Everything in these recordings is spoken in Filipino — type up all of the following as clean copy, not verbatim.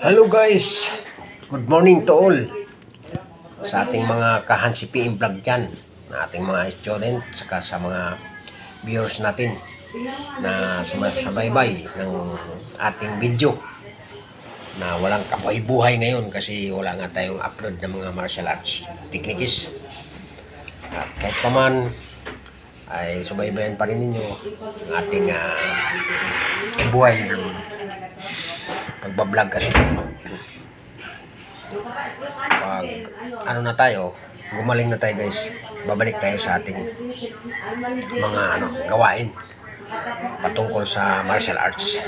Hello guys, good morning to all sa ating mga kahansi PM vlog dyan, na ating mga student, saka sa mga viewers natin na sumasabaybay ng ating video na walang kabuhay-buhay ngayon kasi wala nga tayong upload ng mga martial arts techniques. At kahit pa man ay subaybayan pa rin ninyo ang ating buhay ng pagbablog kasi pag na tayo, gumaling na tayo guys, babalik tayo sa ating mga gawain patungkol sa martial arts.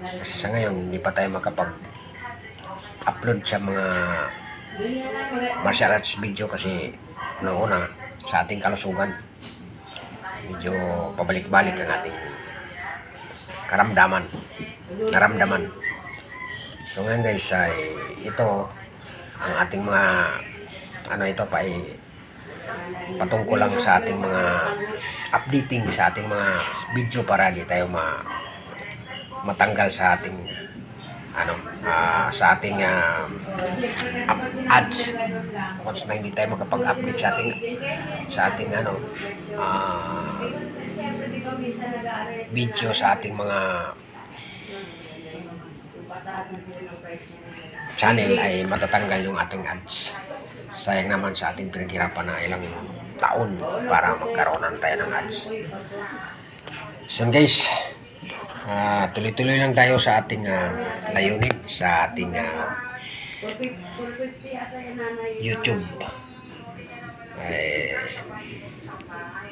Kasi sa ngayon hindi pa tayo makapag-upload sa mga martial arts video kasi unang-una sa ating kalusugan medyo pabalik-balik ang ating naramdaman. So ngayon guys, ay ito ang ating mga ito pa ay patungkol lang sa ating mga updating sa ating mga video para di tayo matanggal sa ating sa ating ads once na hindi tayo makapag-update sa ating video sa ating mga channel ay matatanggal yung ating ads. Sayang naman sa ating pinaghirapan na ilang taon para magkaroon tayo ng ads. So guys, tuloy-tuloy lang tayo sa ating layunin sa ating YouTube.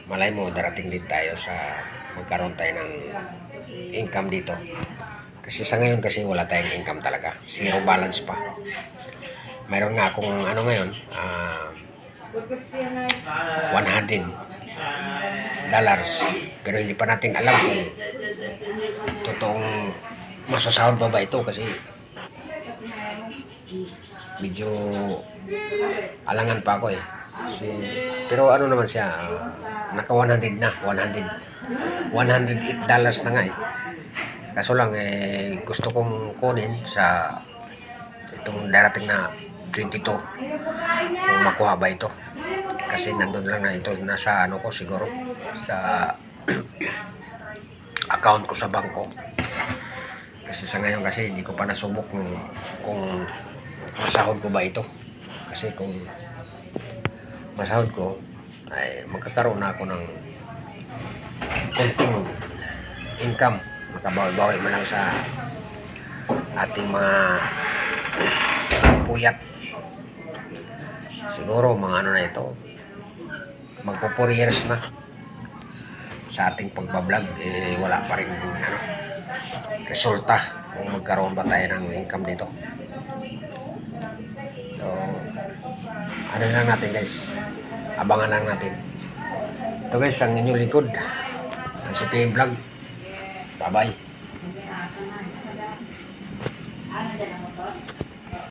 Malay mo darating din tayo sa magkaroon tayo ng income dito. Kasi sa ngayon kasi wala tayong income talaga. Zero balance pa. Mayroon nga akong ngayon, $100. Pero hindi pa natin alam kung totoong masasahod pa ba ito kasi medyo alangan pa ako pero naman siya, naka 100 na, $108 na nga Kaso lang gusto kong kunin sa itong darating na 22 kung makuha ba ito. Kasi nandun lang na ito, nasa ko siguro sa account ko sa bangko. Kasi sa ngayon kasi hindi ko pa nasubok kung masahod ko ba ito. Kasi kung masahod ko ay magkakaroon na ako ng konting income, makabawi-bawi man lang sa ating mga puyat. Siguro mga na ito, magpo 4 years na sa ating pagbablog, wala pa rin resulta kung magkaroon ba tayo ng income dito. So lang natin guys, abangan lang natin. Ito guys, ang inyong likod, ang CPM Vlog. Bye bye.